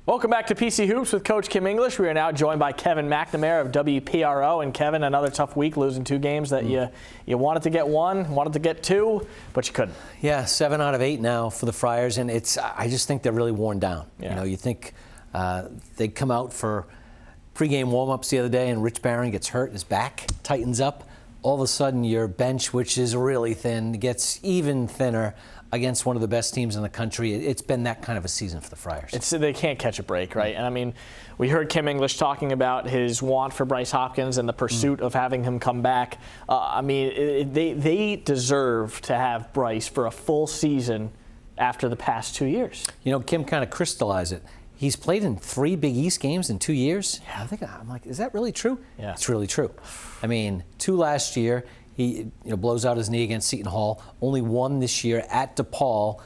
Welcome back to PC Hoops with Coach Kim English. We are now joined by Kevin McNamara of WPRO. And Kevin, another tough week, losing 2 games that you wanted to get 1, wanted to get 2, but you couldn't. Yeah, 7 out of 8 now for the Friars, and I just think they're really worn down. Yeah. You know, you think they come out for pregame warm-ups the other day, and Rich Barron gets hurt, his back tightens up. All of a sudden, your bench, which is really thin, gets even thinner against one of the best teams in the country. It's been that kind of a season for the Friars. They can't catch a break, right? And I mean, we heard Kim English talking about his want for Bryce Hopkins and the pursuit of having him come back. I mean, they deserve to have Bryce for a full season after the past 2 years. You know, Kim kind of crystallized it. He's played in 3 Big East games in 2 years. Yeah. I'm like, is that really true? Yeah. It's really true. I mean, 2 last year. He blows out his knee against Seton Hall. Only 1 this year at DePaul.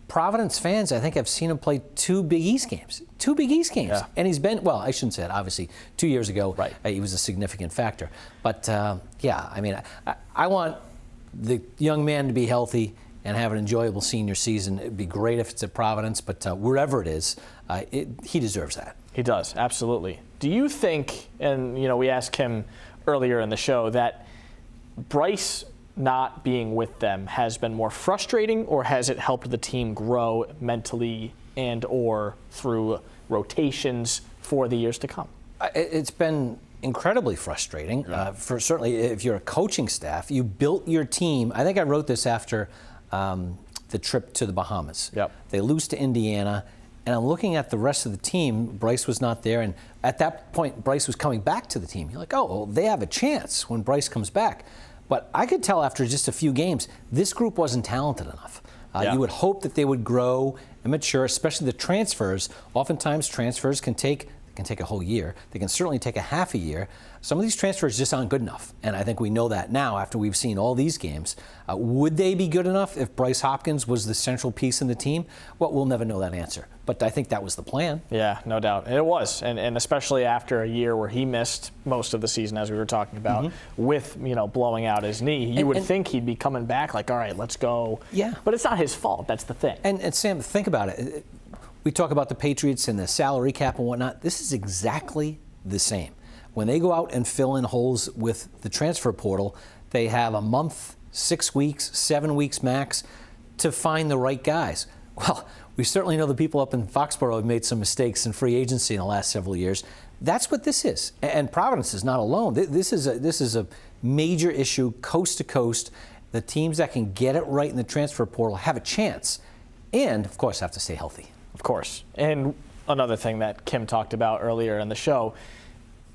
Providence fans, I think, have seen him play 2 Big East games. 2 Big East games. Yeah. And he's been, well, I shouldn't say it, obviously. 2 years ago, right. He was a significant factor. But, yeah, I mean, I want the young man to be healthy and have an enjoyable senior season. It'd be great if it's at Providence, but wherever it is, he deserves that. He does, absolutely. Do you think, and, we asked him earlier in the show, that Bryce not being with them has been more frustrating, or has it helped the team grow mentally and or through rotations for the years to come? It's been incredibly frustrating. For certainly if you're a coaching staff, you built your team. I think I wrote this after the trip to the Bahamas. Yep. They lose to Indiana, and I'm looking at the rest of the team. Bryce was not there, and at that point, Bryce was coming back to the team. You're like, oh, well, they have a chance when Bryce comes back. But I could tell after just a few games, this group wasn't talented enough. You would hope that they would grow and mature, especially the transfers. Oftentimes, transfers can take a whole year. They can certainly take a half a year. Some of these transfers just aren't good enough, and I think we know that now after we've seen all these games. Would they be good enough if Bryce Hopkins was the central piece in the team? Well, we'll never know that answer, but I think that was the plan. Yeah, no doubt. And it was, and especially after a year where he missed most of the season, as we were talking about, with blowing out his knee. You would think he'd be coming back like, all right, let's go. Yeah. But it's not his fault. That's the thing. And Sam, think about it. We talk about the Patriots and the salary cap and whatnot. This is exactly the same. When they go out and fill in holes with the transfer portal, they have a month, 6 weeks, 7 weeks max to find the right guys. Well, we certainly know the people up in Foxborough have made some mistakes in free agency in the last several years. That's what this is. And Providence is not alone. This is a major issue, coast to coast. The teams that can get it right in the transfer portal have a chance, and, of course, have to stay healthy. Of course. And another thing that Kim talked about earlier in the show,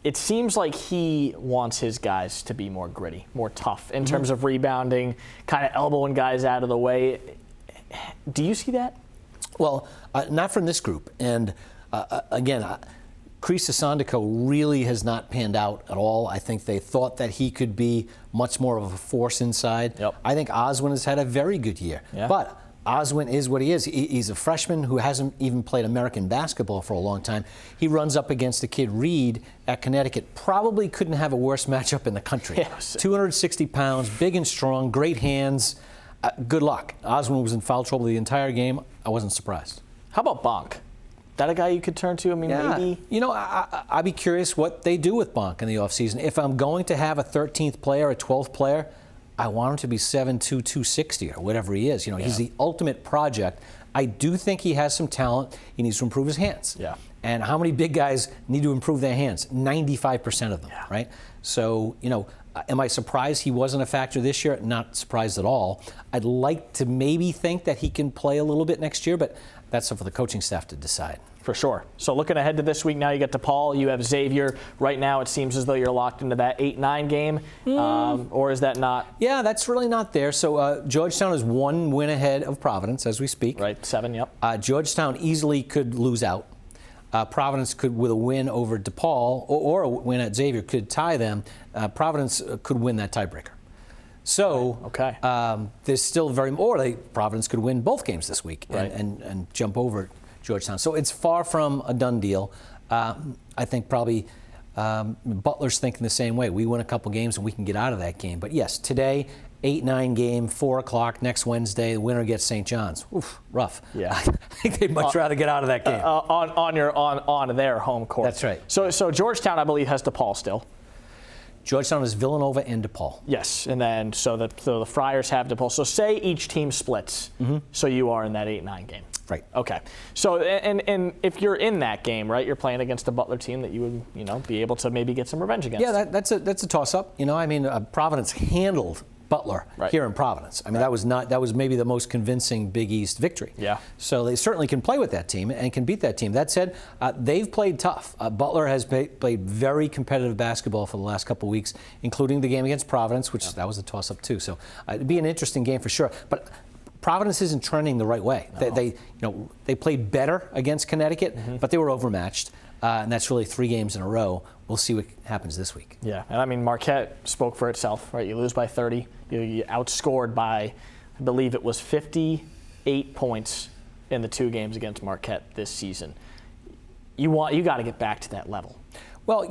it seems like he wants his guys to be more gritty, more tough in terms of rebounding, kind of elbowing guys out of the way. Do you see that? Well, not from this group. And again, Chris Sandico really has not panned out at all. I think they thought that he could be much more of a force inside. Yep. I think Oswin has had a very good year. Yeah. But Oswin is what he is. He's a freshman who hasn't even played American basketball for a long time. He runs up against the kid Reed at Connecticut. Probably couldn't have a worse matchup in the country. Yes. 260 pounds, big and strong, great hands. Good luck. Oswin was in foul trouble the entire game. I wasn't surprised. How about Bonk? That a guy you could turn to? I mean, maybe. I'd be curious what they do with Bonk in the offseason. If I'm going to have a 13th player, a 12th player, I want him to be 7'2", 260 or whatever he is. He's the ultimate project. I do think he has some talent. He needs to improve his hands. Yeah. And how many big guys need to improve their hands? 95% of them, right? So, am I surprised he wasn't a factor this year? Not surprised at all. I'd like to maybe think that he can play a little bit next year, but that's up for the coaching staff to decide. For sure. So looking ahead to this week, now you get DePaul, you have Xavier. Right now it seems as though you're locked into that 8-9 game, or is that not? Yeah, that's really not there. So Georgetown is 1 win ahead of Providence as we speak. Right, 7, yep. Georgetown easily could lose out. Providence could, with a win over DePaul or a win at Xavier, could tie them. Providence could win that tiebreaker. So there's still Providence could win both games this week and jump over Georgetown. So it's far from a done deal. I think probably Butler's thinking the same way. We win a couple games and we can get out of that game. But yes, today 8-9 game, 4 o'clock next Wednesday. The winner gets St. John's. Oof, rough. Yeah. I think they'd much rather get out of that game. On their home court. That's right. So Georgetown, I believe, has DePaul still. Georgetown is Villanova and DePaul. Yes, and then so the Friars have DePaul. So say each team splits, so you are in that 8-9 game. Right. Okay. So and if you're in that game, right, you're playing against a Butler team that you would be able to maybe get some revenge against. Yeah, that's a toss-up. I mean, Providence handled Butler here in Providence. I mean, that was maybe the most convincing Big East victory. Yeah. So they certainly can play with that team and can beat that team. That said, they've played tough. Butler has played very competitive basketball for the last couple of weeks, including the game against Providence, which that was a toss-up too. So it'd be an interesting game for sure. But Providence isn't trending the right way. No. They played better against Connecticut, but they were overmatched. And that's really 3 games in a row. We'll see what happens this week. Yeah, and I mean, Marquette spoke for itself, right? You lose by 30. You outscored by, I believe it was 58 points in the 2 games against Marquette this season. You got to get back to that level. Well,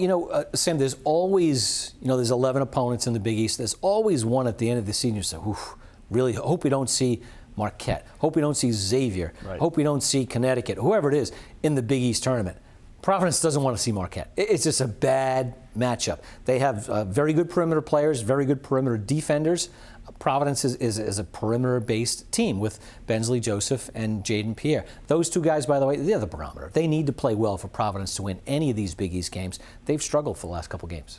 Sam, there's always, there's 11 opponents in the Big East. There's always one at the end of the season. You say, oof, really hope we don't see Marquette. Hope we don't see Xavier. Right. Hope we don't see Connecticut, whoever it is, in the Big East tournament. Providence doesn't want to see Marquette. It's just a bad matchup. They have very good perimeter players, very good perimeter defenders. Providence is a perimeter-based team with Bensley Joseph and Jaden Pierre. Those 2 guys, by the way, they're the barometer. They need to play well for Providence to win any of these Big East games. They've struggled for the last couple games.